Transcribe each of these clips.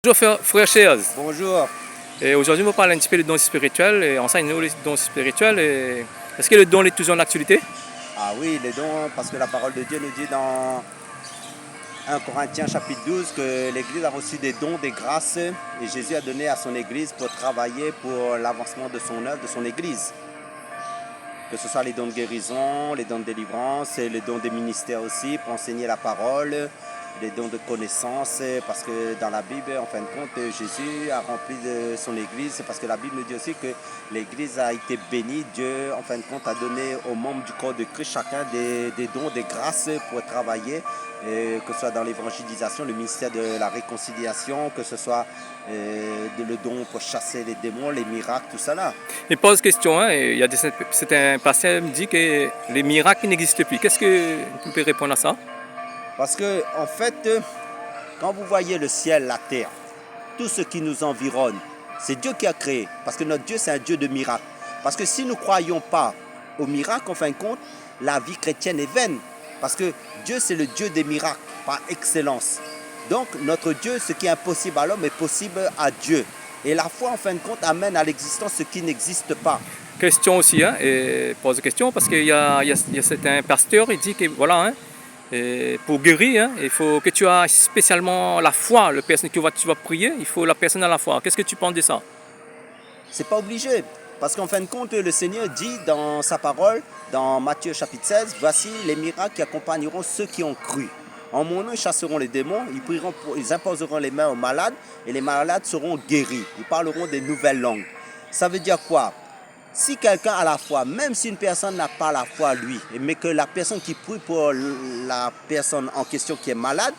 Bonjour frère Chéaz. Bonjour. Et aujourd'hui, on va parler un petit peu des dons spirituels et enseigne-nous les dons spirituels. Est-ce que le don est toujours en actualité? Ah oui, les dons, parce que la parole de Dieu nous dit dans 1 Corinthiens chapitre 12 que l'Église a reçu des dons, des grâces, et Jésus a donné à son Église pour travailler pour l'avancement de son œuvre, de son Église. Que ce soit les dons de guérison, les dons de délivrance, et les dons des ministères aussi, pour enseigner la parole, les dons de connaissance, parce que dans la Bible, en fin de compte, Jésus a rempli de son Église, c'est parce que la Bible nous dit aussi que l'Église a été bénie. Dieu, en fin de compte, a donné aux membres du corps de Christ chacun des dons, des grâces pour travailler, que ce soit dans l'évangélisation, le ministère de la réconciliation, que ce soit le don pour chasser les démons, les miracles, tout ça là. Il pose question, hein, et il y a certains pasteurs qui me disent que les miracles n'existent plus. Qu'est-ce que tu peux répondre à ça? Parce que, en fait, quand vous voyez le ciel, la terre, tout ce qui nous environne, c'est Dieu qui a créé. Parce que notre Dieu, c'est un Dieu de miracles. Parce que si nous ne croyons pas aux miracles, en fin de compte, la vie chrétienne est vaine. Parce que Dieu, c'est le Dieu des miracles, par excellence. Donc, notre Dieu, ce qui est impossible à l'homme est possible à Dieu. Et la foi, en fin de compte, amène à l'existence ce qui n'existe pas. Question aussi, hein, et pose question, parce qu'il y a certains pasteurs, il dit que voilà, hein, et pour guérir, hein, il faut que tu aies spécialement la foi. La personne que tu vas prier, il faut la personne à la foi. Qu'est-ce que tu penses de ça? C'est pas obligé. Parce qu'en fin de compte, le Seigneur dit dans sa parole, dans Matthieu chapitre 16, « Voici les miracles qui accompagneront ceux qui ont cru. En mon nom, ils chasseront les démons, ils imposeront les mains aux malades et les malades seront guéris. Ils parleront des nouvelles langues. » Ça veut dire quoi? Si quelqu'un a la foi, même si une personne n'a pas la foi lui, mais que la personne qui prie pour la personne en question qui est malade,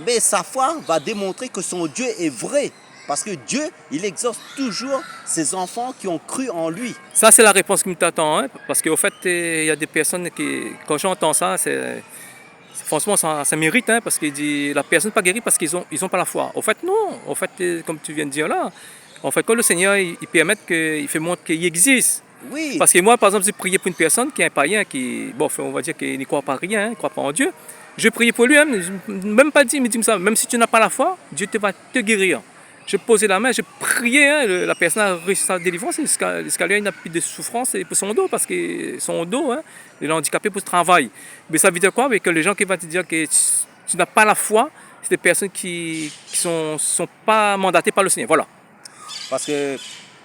mais sa foi va démontrer que son Dieu est vrai. Parce que Dieu, il exauce toujours ses enfants qui ont cru en lui. Ça, c'est la réponse qui me t'attend, hein, parce qu'au fait, il y a des personnes qui, quand j'entends ça, franchement, ça mérite, hein, parce qu'il dit la personne n'est pas guérie parce qu'ils ont pas la foi. Au fait, non. Au fait, comme tu viens de dire là, en fait, quand le Seigneur, il permet il fait montre qu'il existe. Oui. Parce que moi, par exemple, j'ai prié pour une personne qui est un païen, qui, bon, on va dire qu'il n'y croit pas à rien, il ne croit pas en Dieu. Je priais pour lui, hein, je ne même pas dit, mais dis-moi ça, même si tu n'as pas la foi, Dieu va te guérir. Je posais la main, je priais, hein, la personne a réussi sa délivrance, l'escalier n'a plus de souffrance pour son dos, parce que son dos, hein, il est handicapé pour ce travail. Mais ça veut dire quoi? Mais que les gens qui vont te dire que tu n'as pas la foi, c'est des personnes qui sont pas mandatées par le Seigneur. Voilà. Parce que,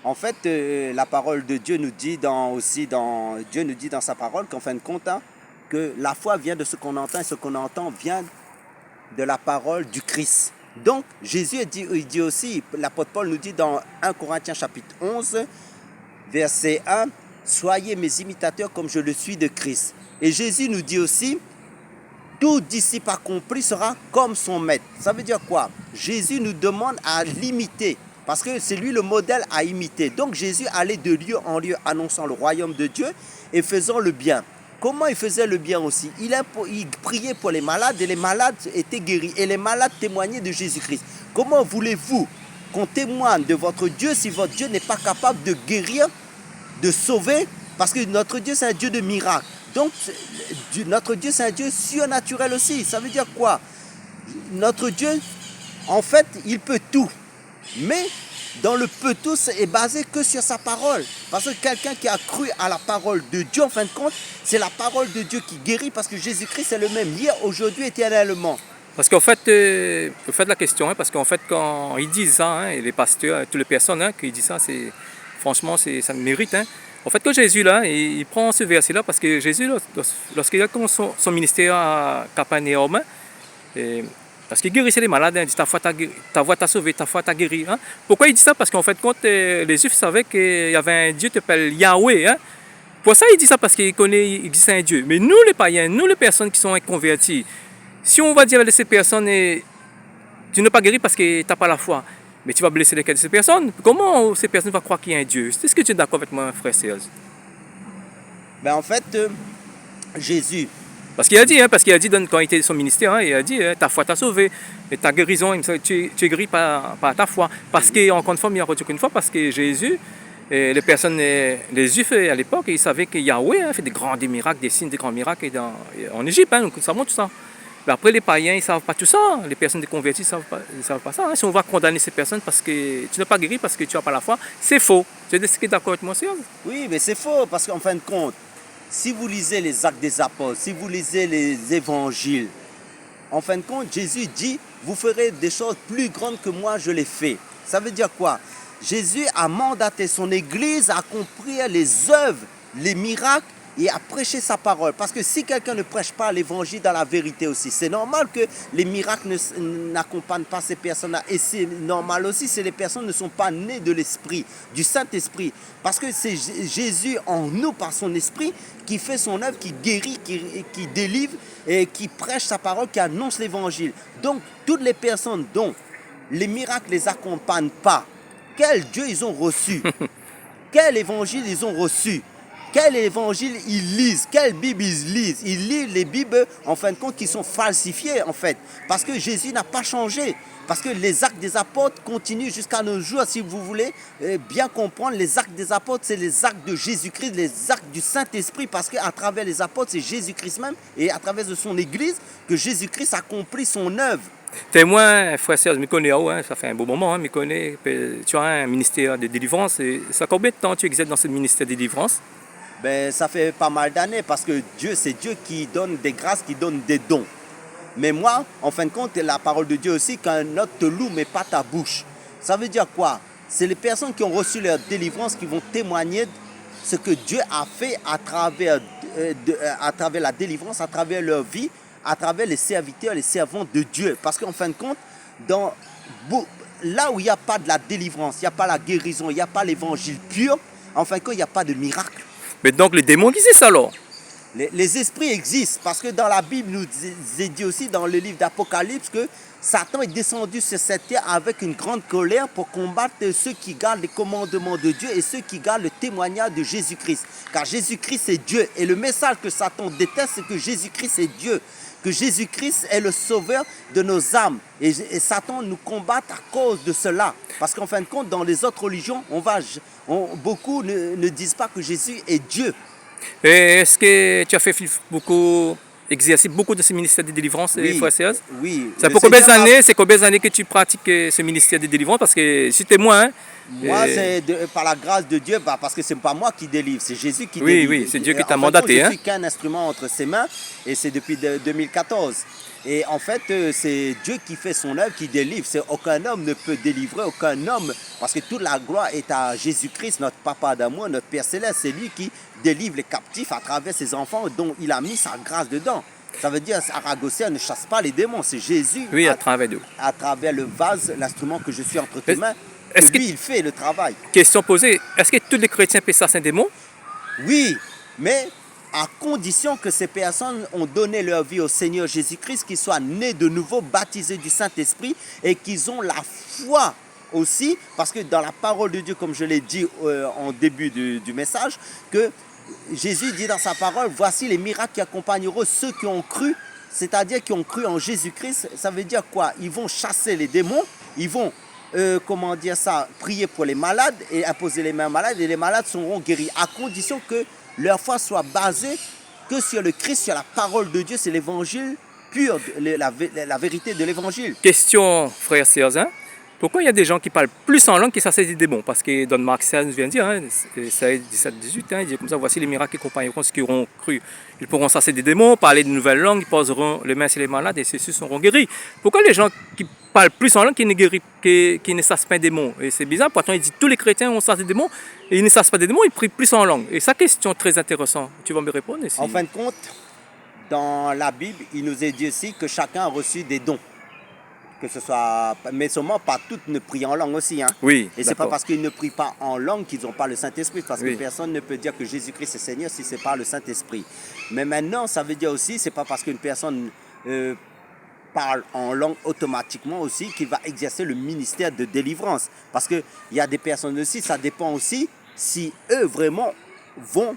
en fait, la parole de Dieu nous dit Dieu nous dit dans sa parole qu'en fin de compte, hein, que la foi vient de ce qu'on entend et ce qu'on entend vient de la parole du Christ. Donc, Jésus il dit aussi, l'apôtre Paul nous dit dans 1 Corinthiens chapitre 11, verset 1, « Soyez mes imitateurs comme je le suis de Christ. » Et Jésus nous dit aussi, « Tout disciple accompli sera comme son maître. » Ça veut dire quoi? Jésus nous demande à l'imiter. Parce que c'est lui le modèle à imiter. Donc Jésus allait de lieu en lieu annonçant le royaume de Dieu et faisant le bien. Comment il faisait le bien aussi? Il priait pour les malades et les malades étaient guéris. Et les malades témoignaient de Jésus-Christ. Comment voulez-vous qu'on témoigne de votre Dieu si votre Dieu n'est pas capable de guérir, de sauver? Parce que notre Dieu, c'est un Dieu de miracles. Donc notre Dieu, c'est un Dieu surnaturel aussi. Ça veut dire quoi? Notre Dieu, en fait, il peut tout. Mais dans le peu tout, c'est basé que sur sa parole. Parce que quelqu'un qui a cru à la parole de Dieu, en fin de compte, c'est la parole de Dieu qui guérit parce que Jésus-Christ est le même hier, aujourd'hui, éternellement. Parce qu'en fait, vous faites la question, hein, parce qu'en fait, quand ils disent ça, hein, et les pasteurs, toutes les personnes, hein, qui disent ça, franchement, ça mérite. Hein. En fait, quand Jésus, là, il prend ce verset-là, parce que Jésus, lorsqu'il a commencé son ministère à Capernaum, parce qu'il guérissait les malades, hein, il dit ta voix t'a sauvé, ta foi t'a guéri. Hein. Pourquoi il dit ça? Parce qu'en fait, quand les Juifs savaient qu'il y avait un Dieu qui s'appelle Yahweh, hein, pour ça il dit ça parce qu'il connaît, il existe un Dieu. Mais nous les païens, nous les personnes qui sont inconverties, si on va dire à ces personnes, tu n'es pas guéri parce que tu n'as pas la foi, mais tu vas blesser lesquelles de ces personnes, comment ces personnes vont croire qu'il y a un Dieu? Est-ce que tu es d'accord avec moi, frère Serge? Ben en fait, Jésus... Parce qu'il a dit, hein, quand il était son ministère, hein, il a dit, ta foi t'a sauvé, et ta guérison, tu es guéri par ta foi. Parce qu'encore une fois, il y a une fois, parce que Jésus, les personnes, les Juifs à l'époque, ils savaient que Yahweh fait des grands miracles, des signes, des grands miracles en Égypte, hein, donc ça montre tout ça. Mais après, les païens, ils ne savent pas tout ça. Les personnes déconverties, ils ne savent pas ça. Si on va condamner ces personnes parce que tu n'es pas guéri, parce que tu n'as pas la foi, c'est faux. Tu es d'accord avec moi, Seigneur? Oui, mais c'est faux, parce qu'en fin de compte, si vous lisez les actes des apôtres, si vous lisez les évangiles, en fin de compte, Jésus dit, vous ferez des choses plus grandes que moi je les fais. Ça veut dire quoi? Jésus a mandaté son Église à accomplir les œuvres, les miracles et à prêcher sa parole. Parce que si quelqu'un ne prêche pas l'évangile dans la vérité aussi, c'est normal que les miracles n'accompagnent pas ces personnes-là. Et c'est normal aussi si les personnes ne sont pas nées de l'Esprit, du Saint-Esprit. Parce que c'est Jésus en nous, par son Esprit, qui fait son œuvre, qui guérit, qui délivre et qui prêche sa parole, qui annonce l'évangile. Donc, toutes les personnes dont les miracles ne les accompagnent pas, quel Dieu ils ont reçu? Quel évangile ils ont reçu? Quel évangile ils lisent? Quelle Bible ils lisent? Ils lisent les Bibles, en fin de compte, qui sont falsifiées, en fait. Parce que Jésus n'a pas changé. Parce que les actes des apôtres continuent jusqu'à nos jours, si vous voulez bien comprendre. Les actes des apôtres, c'est les actes de Jésus-Christ, les actes du Saint-Esprit. Parce qu'à travers les apôtres, c'est Jésus-Christ même, et à travers de son Église, que Jésus-Christ accomplit son œuvre. Témoin, frère Serge, je me connais, ça fait un beau moment, me connais. Tu as un ministère de délivrance. Et ça fait combien de temps tu exerces dans ce ministère de délivrance? Ben, ça fait pas mal d'années parce que Dieu, c'est Dieu qui donne des grâces, qui donne des dons. Mais moi, en fin de compte, la parole de Dieu aussi, qu'un autre te loue, mais pas ta bouche. Ça veut dire quoi? C'est les personnes qui ont reçu leur délivrance qui vont témoigner ce que Dieu a fait à travers la délivrance, à travers leur vie, à travers les serviteurs, les servants de Dieu. Parce qu'en fin de compte, là où il n'y a pas de la délivrance, il n'y a pas la guérison, il n'y a pas l'évangile pur, en fin de compte, il n'y a pas de miracle. Mais donc les démons existent alors? Les esprits existent parce que dans la Bible, nous est dit aussi dans le livre d'Apocalypse que Satan est descendu sur cette terre avec une grande colère pour combattre ceux qui gardent les commandements de Dieu et ceux qui gardent le témoignage de Jésus-Christ. Car Jésus-Christ est Dieu et le message que Satan déteste, c'est que Jésus-Christ est Dieu. Que Jésus-Christ est le sauveur de nos âmes. Et Satan nous combat à cause de cela. Parce qu'en fin de compte, dans les autres religions, beaucoup ne disent pas que Jésus est Dieu. Et est-ce que tu as fait exercer beaucoup de ce ministère de délivrance, frère Serge? Oui. C'est combien d'années que tu pratiques ce ministère de délivrance? Parce que je suis témoin. Moi, c'est par la grâce de Dieu, parce que ce n'est pas moi qui délivre, c'est Jésus qui délivre. Oui, c'est Dieu qui t'a mandaté. Je ne suis qu'un instrument entre ses mains et c'est depuis 2014. Et en fait, c'est Dieu qui fait son œuvre, qui délivre. Aucun homme ne peut délivrer, aucun homme, parce que toute la gloire est à Jésus-Christ, notre Papa d'amour, notre Père Céleste. C'est lui qui délivre les captifs à travers ses enfants dont il a mis sa grâce dedans. Ça veut dire Aragosia ne chasse pas les démons, c'est Jésus. Oui, à travers d'eux. À travers le vase, l'instrument que je suis entre tes mains. Lui, il fait le travail. Question posée, est-ce que tous les chrétiens peuvent chasser un démon? Oui, mais à condition que ces personnes ont donné leur vie au Seigneur Jésus-Christ, qu'ils soient nés de nouveau, baptisés du Saint-Esprit et qu'ils ont la foi aussi, parce que dans la parole de Dieu, comme je l'ai dit en début du message, que Jésus dit dans sa parole, voici les miracles qui accompagneront ceux qui ont cru, c'est-à-dire qui ont cru en Jésus-Christ. Ça veut dire quoi? Ils vont chasser les démons, ils vont prier pour les malades et imposer les mains aux malades et les malades seront guéris à condition que leur foi soit basée que sur le Christ, sur la parole de Dieu, c'est l'évangile pur, la vérité de l'évangile. Question, frère Serge, pourquoi il y a des gens qui parlent plus en langue qui chassent des démons? Parce que dans Marc 16 nous vient de dire, ça 17-18, il dit comme ça, voici les miracles qui accompagneront ceux qui auront cru. Ils pourront chasser des démons, parler de nouvelles langues, ils poseront les mains sur les malades et ceux-ci seront guéris. Pourquoi les gens qui parlent plus en langue qui ne chassent pas des démons? Et c'est bizarre, pourtant il dit tous les chrétiens ont chassé des démons et ils ne chassent pas des démons, ils prient plus en langue. Et ça, question très intéressante. Tu vas me répondre ici. En fin de compte, dans la Bible, il nous est dit aussi que chacun a reçu des dons. Que ce soit, mais seulement pas toutes ne prient en langue aussi. Oui, et c'est pas parce qu'ils ne prient pas en langue qu'ils n'ont pas le Saint-Esprit, parce que personne ne peut dire que Jésus-Christ est Seigneur si ce n'est pas le Saint-Esprit. Mais maintenant, ça veut dire aussi, c'est pas parce qu'une personne parle en langue automatiquement aussi qu'il va exercer le ministère de délivrance. Parce qu'il y a des personnes aussi, ça dépend aussi si eux vraiment vont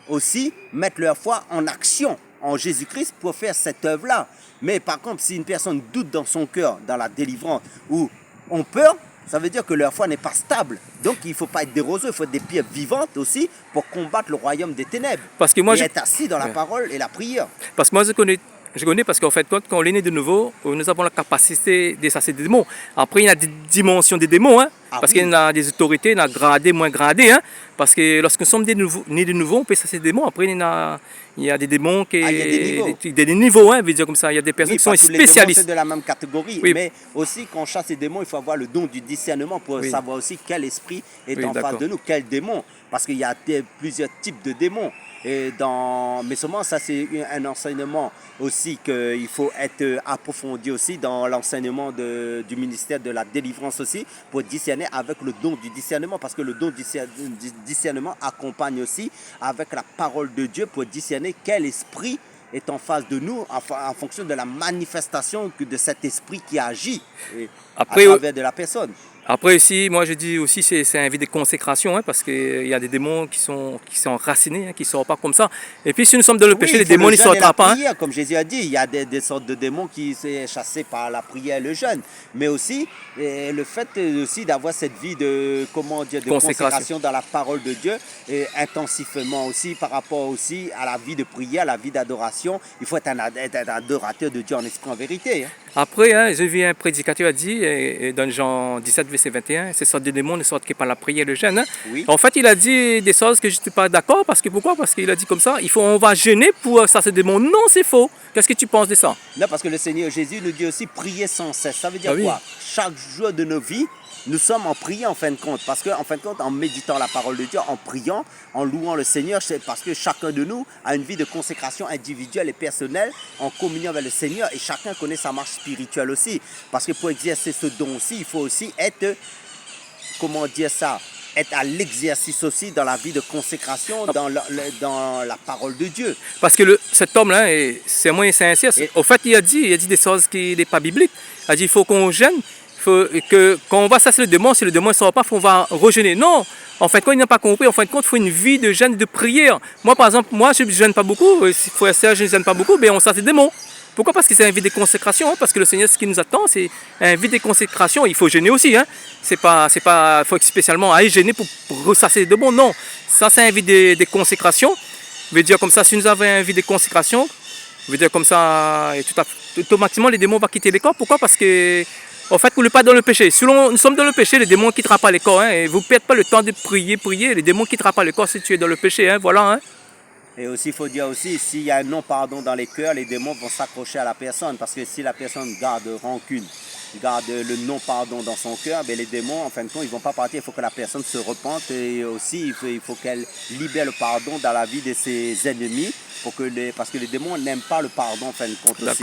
aussi mettre leur foi en action en Jésus-Christ pour faire cette œuvre-là. Mais par contre, si une personne doute dans son cœur, dans la délivrance, ou ont peur, ça veut dire que leur foi n'est pas stable. Donc il ne faut pas être des roseaux, il faut être des pierres vivantes aussi pour combattre le royaume des ténèbres. Parce que moi, et être assis dans la parole et la prière. Parce que moi, je connais Je connais parce qu'en fait, quand on est né de nouveau, nous avons la capacité de chasser des démons. Après, il y a des dimensions des démons, hein, Ah parce oui. qu'il y a des autorités, il y a gradés, moins gradés. Hein, parce que lorsque nous sommes nés de nouveau, on peut chasser des démons. Après, il y a des démons qui... Ah, il y a des niveaux. Des niveaux, hein, veut dire comme ça. Il y a des personnes Oui, qui sont pas tous les démons, c'est spécialistes. de la même catégorie. Oui. Mais aussi, quand on chasse les démons, il faut avoir le don du discernement pour Oui. savoir aussi quel esprit est Oui, en face d'accord. de nous, quel démon. Parce qu'il y a plusieurs types de démons. Mais seulement, ça, c'est un enseignement aussi qu'il faut être approfondi aussi dans l'enseignement du ministère de la délivrance aussi, pour discerner avec le don du discernement. Parce que le don du discernement accompagne aussi avec la parole de Dieu pour discerner quel esprit est en face de nous en fonction de la manifestation de cet esprit qui agit à Après, travers de la personne. Après aussi, moi je dis aussi c'est un vie de consécration, hein, parce qu'il y a des démons qui sont enracinés, hein, qui ne sortent pas comme ça. Et puis si nous sommes dans le péché, les démons ne sortent pas. Prière, comme Jésus a dit, il y a des sortes de démons qui sont chassés par la prière et le jeûne. Mais aussi, le fait aussi d'avoir cette vie de, comment dire, de consécration dans la parole de Dieu, et intensivement aussi par rapport aussi à la vie de prière, à la vie d'adoration. Il faut être un adorateur de Dieu en esprit, en vérité. Hein. Après, hein, j'ai vu un prédicateur a dit, dans Jean 17, verset 21, ces sortes de démons ne sortent que par la prière et le jeûne. Hein. Oui. En fait, il a dit des choses que je ne suis pas d'accord. Parce que pourquoi? Parce qu'il a dit comme ça, on va jeûner pour ça, ces démons. Non, c'est faux. Qu'est-ce que tu penses de ça? Non, parce que le Seigneur Jésus nous dit aussi prier sans cesse. Ça veut dire quoi? Chaque jour de nos vies, nous sommes en priant en fin de compte. Parce qu'en fin de compte, en méditant la parole de Dieu, en priant, en louant le Seigneur, c'est parce que chacun de nous a une vie de consécration individuelle et personnelle en communion avec le Seigneur. Et chacun connaît sa marche spirituelle aussi. Parce que pour exercer ce don aussi, il faut aussi être, comment dire ça, être à l'exercice aussi dans la vie de consécration, dans la parole de Dieu. Parce que cet homme-là, c'est moins sincère. Au fait, il a dit des choses qui n'est pas bibliques. Il a dit il faut qu'on jeûne. Que quand on va chasser le démon, si le démon ne sort pas, on va rejeûner. Non, en fait, quand il n'a pas compris, en fin de compte, il faut une vie de jeûne, de prière. Moi, par exemple, je ne jeûne pas beaucoup. Frère Serge, je ne jeûne pas beaucoup, mais on chasse les démons. Pourquoi? Parce que c'est une vie de consécration. Hein, parce que le Seigneur, ce qui nous attend, c'est une vie de consécration. Il faut jeûner aussi. Hein. Il faut spécialement aller jeûner pour ressasser les démons. Non, ça, c'est une vie de consécration. Je veux dire comme ça, si nous avons une vie de consécration, je veux dire comme ça, automatiquement, les démons vont quitter les corps. Pourquoi? Parce que en fait, vous n'êtes pas dans le péché. Si nous sommes dans le péché, les démons ne quitteront pas le corps. Hein, et vous ne perdez pas le temps de prier. Les démons ne quitteront pas le corps si tu es dans le péché. Hein, voilà. Hein. Et aussi, il faut dire aussi, s'il y a un non-pardon dans les cœurs, les démons vont s'accrocher à la personne. Parce que si la personne garde rancune, garde le non-pardon dans son cœur, ben les démons, en fin de compte, ils ne vont pas partir. Il faut que la personne se repente. Et aussi, il faut qu'elle libère le pardon dans la vie de ses ennemis. Parce que les démons n'aiment pas le pardon, en fin de compte aussi.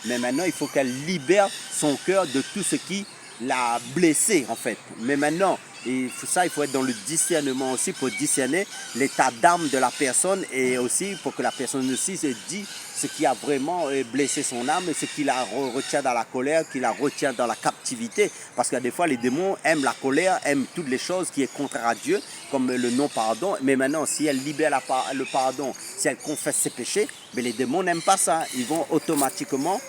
Mais maintenant, il faut qu'elle libère son cœur de tout ce qui l'a blessé, en fait. Mais maintenant, il faut être dans le discernement aussi pour discerner l'état d'âme de la personne et aussi pour que la personne aussi se dise ce qui a vraiment blessé son âme et ce qui la retient dans la colère, qui la retient dans la captivité. Parce que des fois, les démons aiment la colère, aiment toutes les choses qui est contraire à Dieu, comme le non-pardon. Mais maintenant, si elle libère le pardon, si elle confesse ses péchés, mais les démons n'aiment pas ça. Ils vont automatiquement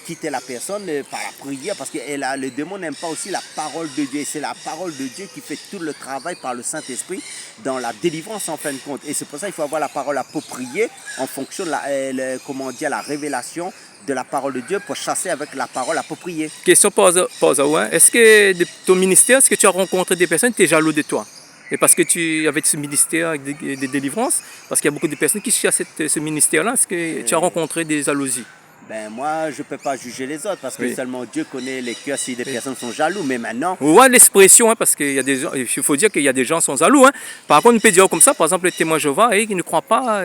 quitter la personne par la prière parce que le démon n'aime pas aussi la parole de Dieu. Et c'est la parole de Dieu qui fait tout le travail par le Saint-Esprit dans la délivrance en fin de compte. Et c'est pour ça qu'il faut avoir la parole appropriée en fonction de la révélation de la parole de Dieu pour chasser avec la parole appropriée. Question pose à vous. Hein. Est-ce que de ton ministère, est-ce que tu as rencontré des personnes qui étaient jaloux de toi? Et parce que tu avais ce ministère de délivrance, parce qu'il y a beaucoup de personnes qui cherchent ce ministère-là, est-ce que tu as rencontré des jalousies? Ben moi, je ne peux pas juger les autres parce que seulement Dieu connaît les cœurs si des personnes sont jaloux. Mais maintenant... Ouais, l'expression, hein, parce qu'il y a des gens, il faut dire qu'il y a des gens qui sont jaloux. Hein. Par contre, on peut dire comme ça, par exemple, les témoins Jéhovah, ils ne croient pas...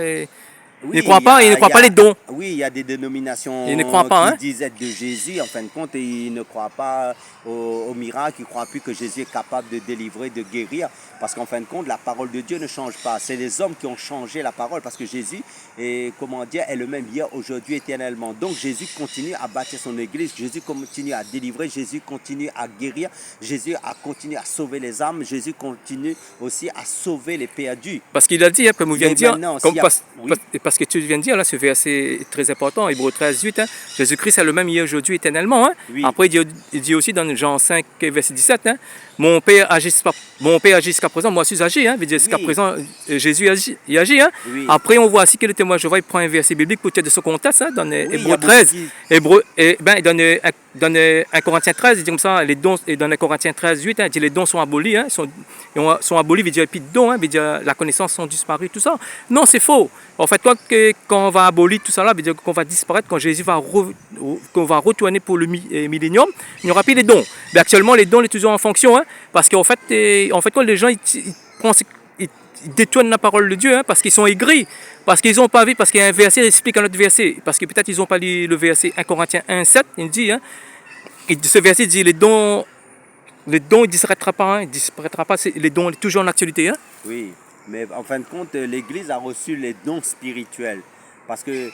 Oui, ils ne croient pas les dons. Oui, il y a des dénominations qui disent être de Jésus, en fin de compte, et ils ne croient pas au miracle, ils ne croient plus que Jésus est capable de délivrer, de guérir, parce qu'en fin de compte, la parole de Dieu ne change pas. C'est les hommes qui ont changé la parole, parce que Jésus est le même hier, aujourd'hui, éternellement. Donc Jésus continue à bâtir son église, Jésus continue à délivrer, Jésus continue à guérir, Jésus continue à sauver les âmes, Jésus continue aussi à sauver les perdus. Parce qu'il a dit, comme vous venez de dire, parce ce que tu viens de dire, là, ce verset est très important, Hébreux 13, 8. Hein. Jésus-Christ est le même hier, aujourd'hui, éternellement. Hein. Oui. Après, il dit aussi dans Jean 5, verset 17, hein, mon Père agit jusqu'à présent, moi aussi j'agis. Hein. Jusqu'à présent, Jésus agit. Il agit hein. Oui. Après, on voit aussi que le témoin Jéhovah, il prend un verset biblique peut-être de ce contexte, hein, dans Hébreux 13. Il donne 1 Corinthiens 13, il dit comme ça, les dons, et dans 1 Corinthiens 13, 8, hein, il dit les dons sont abolis, hein, sont abolis, il veut dire, puis dons, hein, veut dire la connaissance sont disparus, tout ça. Non, c'est faux. En fait, quand on va abolir tout ça là, veut dire qu'on va disparaître, quand Jésus qu'on va retourner pour le millénium, il n'y aura plus les dons. Mais actuellement, les dons sont toujours en fonction, hein, parce qu'en fait, quand les gens ils détournent la parole de Dieu, hein, parce qu'ils sont aigris, parce qu'ils n'ont pas vu, parce qu'il y a un verset qui explique un autre verset, parce que peut-être ils n'ont pas lu le verset 1 Corinthiens 1, 7, il dit, hein, et ce verset dit, les dons il ne disparaîtra pas, hein, il disparaîtra pas, les dons sont toujours en actualité. Hein. Oui, mais en fin de compte, l'Église a reçu les dons spirituels, parce que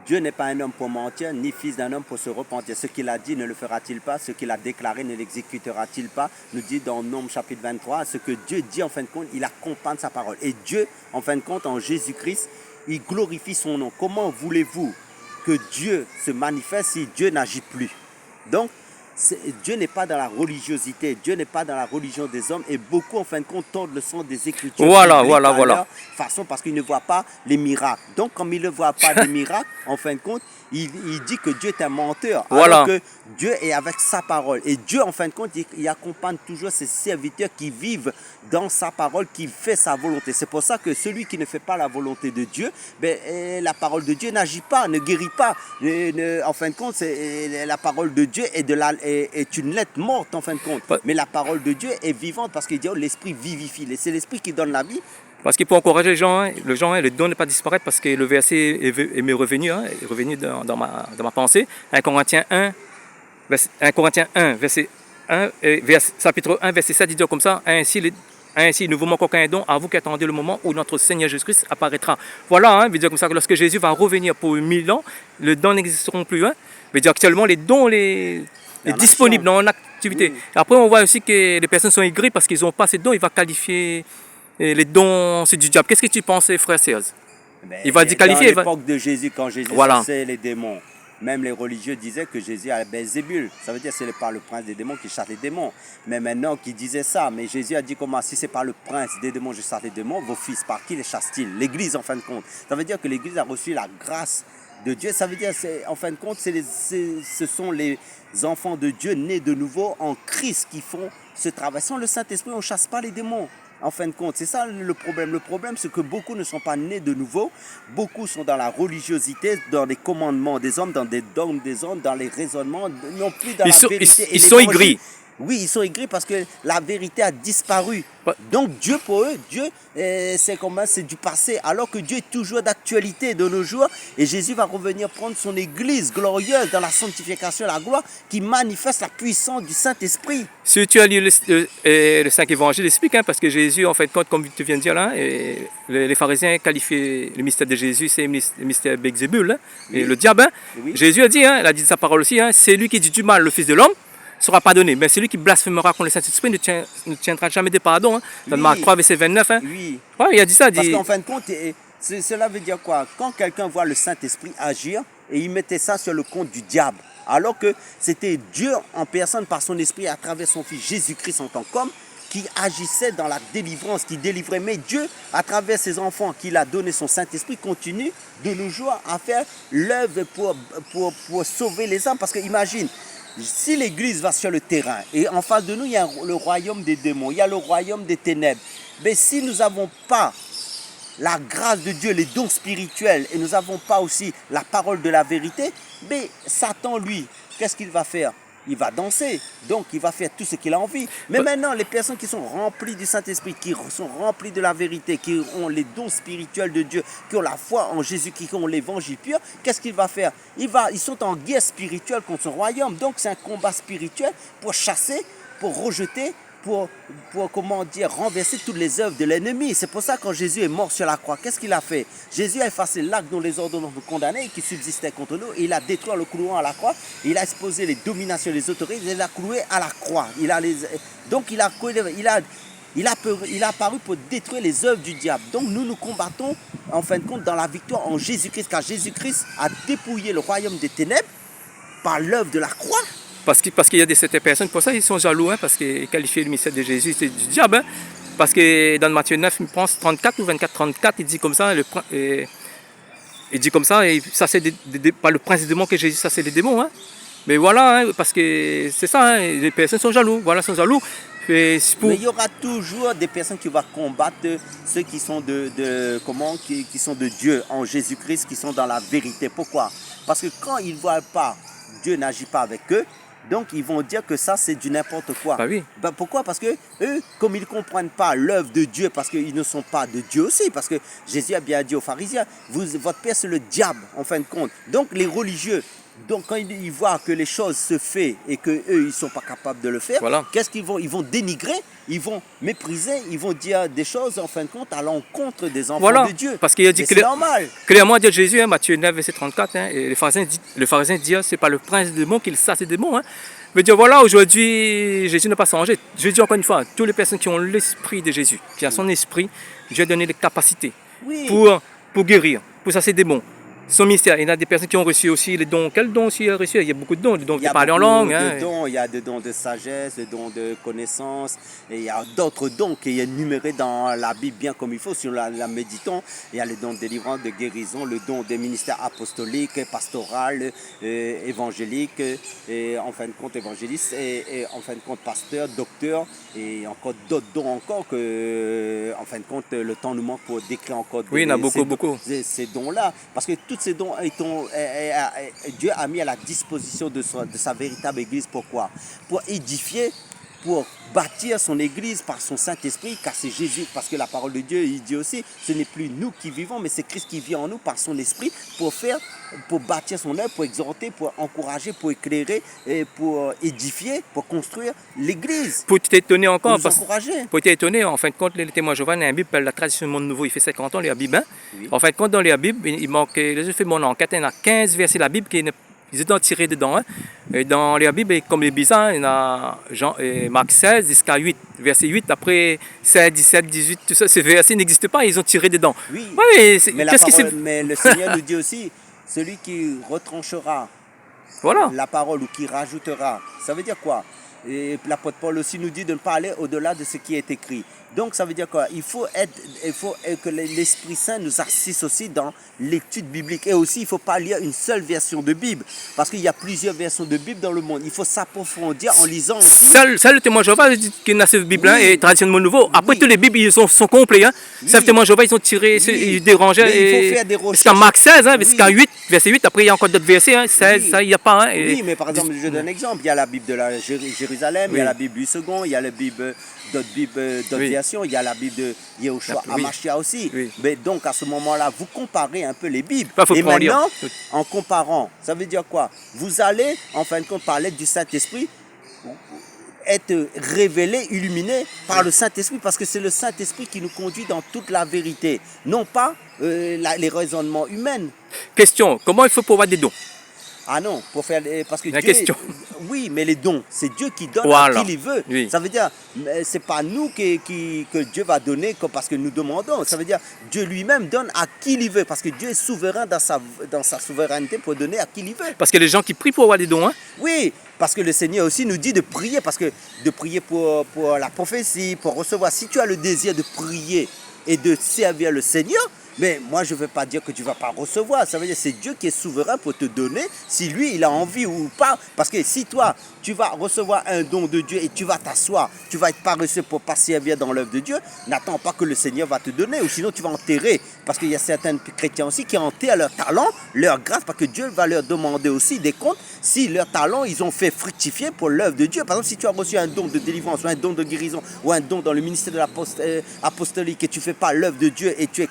Dieu n'est pas un homme pour mentir, ni fils d'un homme pour se repentir. Ce qu'il a dit, ne le fera-t-il pas? Ce qu'il a déclaré, ne l'exécutera-t-il pas? Nous dit dans Nombre chapitre 23, ce que Dieu dit en fin de compte, il accompagne sa parole. Et Dieu, en fin de compte, en Jésus-Christ, il glorifie son nom. Comment voulez-vous que Dieu se manifeste si Dieu n'agit plus? Donc, Dieu n'est pas dans la religiosité, Dieu n'est pas dans la religion des hommes, et beaucoup en fin de compte tordent le sens des Écritures. Voilà. Façon, parce qu'ils ne voient pas les miracles. Donc, comme ils ne voient pas les miracles, en fin de compte, il dit que Dieu est un menteur. Alors que Dieu est avec sa parole. Et Dieu, en fin de compte, il accompagne toujours ses serviteurs qui vivent dans sa parole, qui fait sa volonté. C'est pour ça que celui qui ne fait pas la volonté de Dieu, la parole de Dieu n'agit pas, ne guérit pas. En fin de compte, la parole de Dieu est une lettre morte, en fin de compte. Mais la parole de Dieu est vivante, parce qu'il dit l'esprit vivifie. C'est l'esprit qui donne la vie. Parce qu'il faut encourager les gens, le don ne pas disparaître, parce que le verset est revenu, hein, est revenu dans ma pensée. 1 Corinthiens 1, verset 1, chapitre 1, verset 7, il dit comme ça, ainsi, ne vous manque aucun don, à vous qui attendez le moment où notre Seigneur Jésus-Christ apparaîtra. Voilà, hein, veut dire comme ça que lorsque Jésus va revenir pour 1000 ans, les dons n'existeront plus. Hein. Veut dire actuellement, les dons sont disponibles en activité. Oui. Après, on voit aussi que les personnes sont aigries parce qu'ils n'ont pas ces dons, il va qualifier les dons, c'est du diable. Qu'est-ce que tu penses, frère Serge? Il va disqualifier. Dans l'époque de Jésus, quand Jésus chassait les démons, même les religieux disaient que Jésus a Belzébul. Ça veut dire que c'est par le prince des démons qui chasse les démons. Mais maintenant, qui disait ça? Mais Jésus a dit comment? Si c'est par le prince des démons que je chasse les démons, vos fils, par qui les chassent-ils? L'Église, en fin de compte. Ça veut dire que l'Église a reçu la grâce de Dieu. Ça veut dire, en fin de compte, ce sont les enfants de Dieu nés de nouveau en Christ qui font ce travail. Sans le Saint-Esprit, on ne chasse pas les démons. En fin de compte, c'est ça le problème. Le problème, c'est que beaucoup ne sont pas nés de nouveau. Beaucoup sont dans la religiosité, dans les commandements des hommes, dans des dogmes des hommes, dans les raisonnements, non plus dans la vérité. Ils sont aigris. Oui, ils sont aigris parce que la vérité a disparu. Donc Dieu pour eux, Dieu c'est du passé, alors que Dieu est toujours d'actualité de nos jours. Et Jésus va revenir prendre son église glorieuse dans la sanctification et la gloire qui manifeste la puissance du Saint-Esprit. Si tu as lu le 5 évangiles, explique, hein, parce que Jésus, en fait, comme tu viens de dire là, les pharisiens qualifient le mystère de Jésus, c'est le mystère Belzébul, hein, et le diable. Hein. Oui. Jésus a dit, hein, il a dit sa parole aussi, hein, c'est lui qui dit du mal, le Fils de l'homme, sera pardonné. Mais celui qui blasphémera contre le Saint-Esprit ne tiendra jamais de pardon. Hein. Dans Marc 3, verset 29. Hein. Oui. Ouais, il a dit ça. Parce qu'en fin de compte, cela veut dire quoi? Quand quelqu'un voit le Saint-Esprit agir, et il mettait ça sur le compte du diable, alors que c'était Dieu en personne par son esprit à travers son Fils Jésus-Christ en tant qu'homme, qui agissait dans la délivrance, qui délivrait. Mais Dieu, à travers ses enfants qu'il a donné son Saint-Esprit, continue de nos jours à faire l'œuvre pour sauver les âmes. Parce que imagine, si l'Église va sur le terrain et en face de nous, il y a le royaume des démons, il y a le royaume des ténèbres. Mais si nous n'avons pas la grâce de Dieu, les dons spirituels, et nous n'avons pas aussi la parole de la vérité, mais Satan, lui, qu'est-ce qu'il va faire? Il va danser, donc il va faire tout ce qu'il a envie. Mais maintenant, les personnes qui sont remplies du Saint-Esprit, qui sont remplies de la vérité, qui ont les dons spirituels de Dieu, qui ont la foi en Jésus, qui ont l'évangile pur, qu'est-ce qu'il va faire? Ils sont en guerre spirituelle contre son royaume. Donc c'est un combat spirituel pour chasser, pour rejeter, pour comment dire, renverser toutes les œuvres de l'ennemi. C'est pour ça que quand Jésus est mort sur la croix, qu'est-ce qu'il a fait? Jésus a effacé l'acte dont les ordonnances nous condamnaient et qui subsistait contre nous. Et il a détruit le clouant à la croix. Il a exposé les dominations et les autorités. Il a cloué à la croix. Donc il a apparu pour détruire les œuvres du diable. Donc nous combattons en fin de compte, dans la victoire en Jésus-Christ, car Jésus-Christ a dépouillé le royaume des ténèbres par l'œuvre de la croix. Parce qu'il y a certaines personnes, pour ça ils sont jaloux, hein, parce qu'ils qualifient le mystère de Jésus, c'est du diable. Hein, parce que dans Matthieu 9, je pense 34 ou 24, 34, il dit comme ça, il dit comme ça, et ça c'est pas le prince des démons que Jésus, ça c'est les démons. Hein. Mais voilà, hein, parce que c'est ça, hein, les personnes sont jaloux, voilà, sont jaloux. Mais il y aura toujours des personnes qui vont combattre ceux qui sont qui sont de Dieu en Jésus-Christ, qui sont dans la vérité. Pourquoi? Parce que quand ils ne voient pas, Dieu n'agit pas avec eux, donc ils vont dire que ça c'est du n'importe quoi. Bah oui. Pourquoi? Parce que eux, comme ils ne comprennent pas l'œuvre de Dieu, parce qu'ils ne sont pas de Dieu aussi, parce que Jésus a bien dit aux pharisiens, votre père c'est le diable en fin de compte. Donc les religieux, donc quand ils voient que les choses se font et qu'eux ils ne sont pas capables de le faire, voilà. Qu'est-ce qu'ils vont? Ils vont dénigrer, ils vont mépriser, ils vont dire des choses en fin de compte à l'encontre des enfants de Dieu. Parce qu'il a dit c'est normal. Clairement dit Jésus, hein, Matthieu 9, verset 34, hein, et le pharisien dit, c'est pas le prince des démons qui chasse les démons. Hein. Mais dire voilà, aujourd'hui, Jésus n'a pas changé. Je dis encore une fois, toutes les personnes qui ont l'esprit de Jésus, qui a son esprit, Dieu a donné les capacités pour guérir, pour chasser des démons. Son mystère, il y a des personnes qui ont reçu aussi les dons. Quels dons aussi il a reçu? Il y a beaucoup de dons, des dons de parler en langue. Il y a des dons de sagesse, des dons de connaissance, et il y a d'autres dons qui sont énumérés dans la Bible bien comme il faut, si on la méditons. Il y a le don de délivrance, de guérison, le don des ministères apostoliques, pastoral, évangélique, et en fin de compte évangéliste, et en fin de compte pasteur, docteur, et encore d'autres dons encore que, en fin de compte, le temps nous manque pour décrire encore. Oui, il y en a beaucoup. Ces dons-là, parce que tous ces dons, Dieu a mis à la disposition de sa véritable église. Pourquoi? Pour édifier, pour bâtir son église par son Saint-Esprit, car c'est Jésus, parce que la parole de Dieu, il dit aussi, ce n'est plus nous qui vivons, mais c'est Christ qui vit en nous par son Esprit, pour bâtir son œuvre, pour exhorter, pour encourager, pour éclairer, et pour édifier, pour construire l'église. Pour t'étonner encore, pour t'étonner, en fin de compte, les témoins Jéhovah, la Bible, la tradition du monde nouveau, il fait 50 ans, la Bible. Hein? Oui. En fin de compte, dans la Bible, il manque, j'ai fait mon enquête, il y en a 15 versets de la Bible qui ils étaient tirés dedans. Hein. Et dans la Bible, comme les Byzantins, il y en a Marc 16 jusqu'à 8, verset 8, après 16, 17, 18, tout ça, ces versets n'existent pas, ils ont tiré dedans. Oui, ouais, mais le Seigneur nous dit aussi, celui qui retranchera la parole ou qui rajoutera, ça veut dire quoi? Et l'apôtre Paul aussi nous dit de ne pas aller au-delà de ce qui est écrit. Donc ça veut dire quoi? Il faut que l'Esprit Saint nous assiste aussi dans l'étude biblique. Et aussi, il ne faut pas lire une seule version de Bible. Parce qu'il y a plusieurs versions de Bible dans le monde. Il faut s'approfondir en lisant aussi. Seul le témoin Jéhovah qui a cette Bible et tradition de monde nouveau. Après, tous les Bibles ils sont complets. Hein. Seul le témoin Jéhovah, ils ont tiré, ils dérangeaient. Mais il faut faire des recherches. Jusqu'à Marc 16, hein, jusqu'à 8, verset 8. Après, il y a encore d'autres versets. Hein, 16, ça, il n'y a pas. Hein, oui, mais par exemple, je donne un exemple. Il y a la Bible de Jérusalem, il y a la Bible du second, il y a la Bible d'autres versions, il y a la Bible de Yehoshua Hamashia aussi. Oui. Mais donc, à ce moment-là, vous comparez un peu les Bibles. Et maintenant, en comparant, ça veut dire quoi? Vous allez, en fin de compte, par l'aide du Saint-Esprit, être révélé, illuminé par le Saint-Esprit, parce que c'est le Saint-Esprit qui nous conduit dans toute la vérité, non pas les raisonnements humains. Question, comment il faut pouvoir des dons? Ah non, pour faire parce que la question. Oui, mais les dons, c'est Dieu qui donne à qui il veut. Oui. Ça veut dire, c'est pas nous que Dieu va donner parce que nous demandons. Ça veut dire, Dieu lui-même donne à qui il veut, parce que Dieu est souverain dans sa souveraineté pour donner à qui il veut. Parce que les gens qui prient pour avoir des dons, hein? Oui, parce que le Seigneur aussi nous dit de prier, parce que de prier pour la prophétie, pour recevoir. Si tu as le désir de prier et de servir le Seigneur, mais moi, je ne veux pas dire que tu ne vas pas recevoir. Ça veut dire que c'est Dieu qui est souverain pour te donner, si lui, il a envie ou pas. Parce que si toi, tu vas recevoir un don de Dieu et tu vas t'asseoir, tu vas être paresseux pour ne pas servir dans l'œuvre de Dieu, n'attends pas que le Seigneur va te donner, ou sinon tu vas enterrer. Parce qu'il y a certains chrétiens aussi qui enterrent leur talent, leur grâce, parce que Dieu va leur demander aussi des comptes si leur talent, ils ont fait fructifier pour l'œuvre de Dieu. Par exemple, si tu as reçu un don de délivrance, ou un don de guérison, ou un don dans le ministère de l'apostolique, et tu ne fais pas l'œuvre de Dieu, et Dieu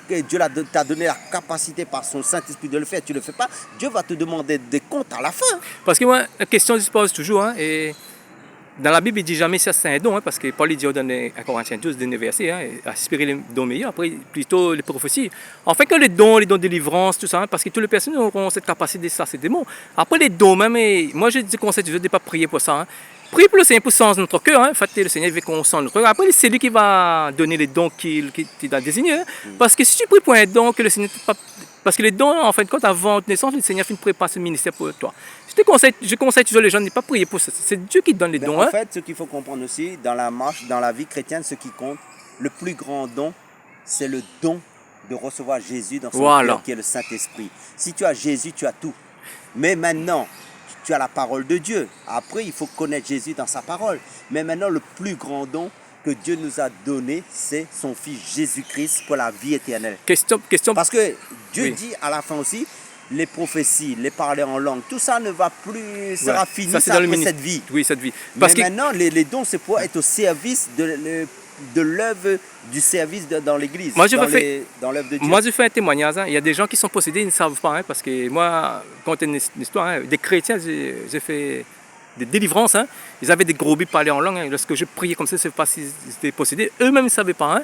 t'a donné la capacité par son Saint-Esprit de le faire, tu ne le fais pas, Dieu va te demander des comptes à la fin. Parce que moi, la question se pose toujours, hein, et dans la Bible, il ne dit jamais ça c'est un don, hein, parce que Paul dit à Corinthiens 12, dernier verset, hein, aspirer les dons meilleurs, après plutôt les prophéties. En fait, que les dons de délivrance, tout ça, hein, parce que toutes les personnes auront cette capacité de ça, c'est des mots. Après les dons, même, moi je dis conseil, je ne vais pas prier pour ça. Hein. prie pour le Seigneur pour changer notre cœur. Hein. En fait, le Seigneur veut qu'on change notre cœur. Après, c'est lui qui va donner les dons qu'il a désignés. Hein. Parce que si tu pries pour un don que le Seigneur pas... Parce que les dons, en fin de compte, avant ta naissance, le Seigneur fait une préparation ce ministère pour toi. Je conseille toujours les gens de ne pas prier pour ça. C'est Dieu qui donne les dons. En hein. fait, ce qu'il faut comprendre aussi, dans la marche, dans la vie chrétienne, ce qui compte, le plus grand don, c'est le don de recevoir Jésus dans son cœur, qui est le Saint-Esprit. Si tu as Jésus, tu as tout. Mais maintenant, tu as la parole de Dieu. Après, il faut connaître Jésus dans sa parole. Mais maintenant, le plus grand don que Dieu nous a donné, c'est son Fils Jésus-Christ pour la vie éternelle. Question. Parce que Dieu dit à la fin aussi, les prophéties, les parler en langue, tout ça ne va plus, sera fini après cette vie. Oui, cette vie. Parce mais maintenant, les dons, c'est pour être au service de l'œuvre du service dans l'Église, dans l'œuvre de Dieu. Moi, je fais un témoignage. Hein. Il y a des gens qui sont possédés, ils ne savent pas. Hein, parce que moi, quand une histoire, hein, des chrétiens, j'ai fait des délivrances. Hein. Ils avaient des gros bibles parler en langue. Hein. Lorsque je priais comme ça, je ne sais pas s'ils étaient possédés. Eux-mêmes ne savaient pas. Hein.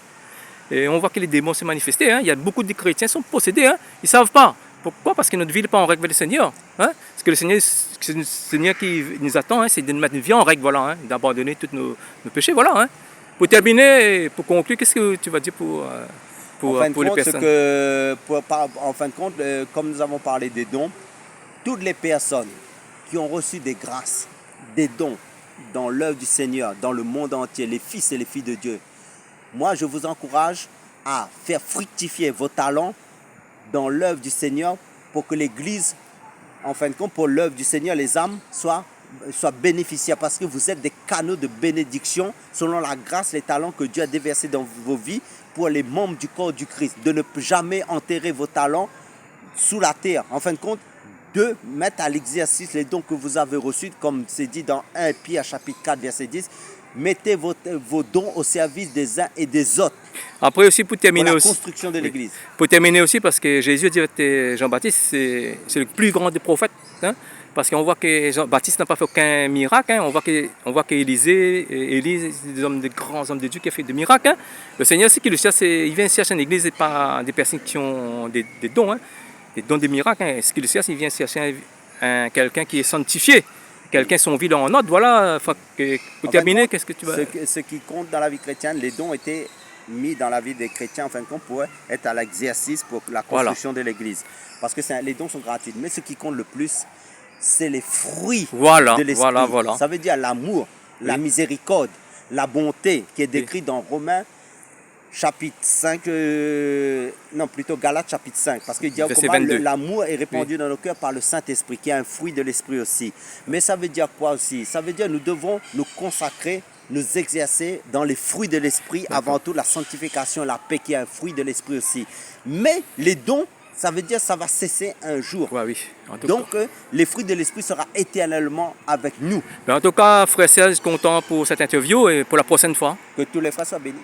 Et on voit que les démons se manifestaient. Hein. Il y a beaucoup de chrétiens qui sont possédés. Hein. Ils ne savent pas. Pourquoi? Parce que notre vie n'est pas en règle avec le Seigneur. Hein. Parce que c'est le Seigneur qui nous attend. Hein. C'est de mettre une vie en règle, voilà, hein. D'abandonner tous nos péchés. Voilà, hein. Pour terminer, pour conclure, qu'est-ce que tu vas dire pour les personnes? En fin de compte, comme nous avons parlé des dons, toutes les personnes qui ont reçu des grâces, des dons dans l'œuvre du Seigneur, dans le monde entier, les fils et les filles de Dieu, moi je vous encourage à faire fructifier vos talents dans l'œuvre du Seigneur pour que l'Église, en fin de compte, pour l'œuvre du Seigneur, les âmes soient bénéficiaires parce que vous êtes des canaux de bénédiction selon la grâce, les talents que Dieu a déversés dans vos vies pour les membres du corps du Christ. De ne jamais enterrer vos talents sous la terre. En fin de compte, de mettre à l'exercice les dons que vous avez reçus, comme c'est dit dans 1 Pierre chapitre 4 verset 10. Mettez vos dons au service des uns et des autres. Après aussi, pour terminer pour la construction de l'Église. Pour terminer aussi, parce que Jésus dit que Jean-Baptiste, c'est le plus grand des prophètes. Hein, parce qu'on voit que Jean-Baptiste n'a pas fait aucun miracle. Hein, on voit qu'Élisée, Élie, c'est des grands hommes de Dieu qui ont fait des miracles. Hein. Le Seigneur, c'est qu'il le cherche, il vient chercher une Église et pas des personnes qui ont des dons. Hein, des dons, des miracles. Hein. Ce qu'il cherche, il vient chercher quelqu'un qui est sanctifié. Quelqu'un son vie en ordre, voilà. Pour terminer, qu'est-ce que tu vas... Ce qui compte dans la vie chrétienne, les dons étaient mis dans la vie des chrétiens, en fin de compte, pour être à l'exercice pour la construction de l'Église. Parce que les dons sont gratuits. Mais ce qui compte le plus, c'est les fruits de l'Esprit. Voilà. Ça veut dire l'amour, la miséricorde, la bonté, qui est décrit dans Romains chapitre 5, Galates chapitre 5, parce qu'il dit comment l'amour est répandu dans nos cœurs par le Saint-Esprit, qui est un fruit de l'Esprit aussi. Mais ça veut dire quoi aussi? Ça veut dire nous devons nous consacrer, nous exercer dans les fruits de l'Esprit, avant tout la sanctification, la paix, qui est un fruit de l'Esprit aussi. Mais les dons, ça veut dire ça va cesser un jour. Ouais, oui. Donc, les fruits de l'Esprit seront éternellement avec nous. Mais en tout cas, frère Serge, content pour cette interview et pour la prochaine fois. Que tous les frères soient bénis.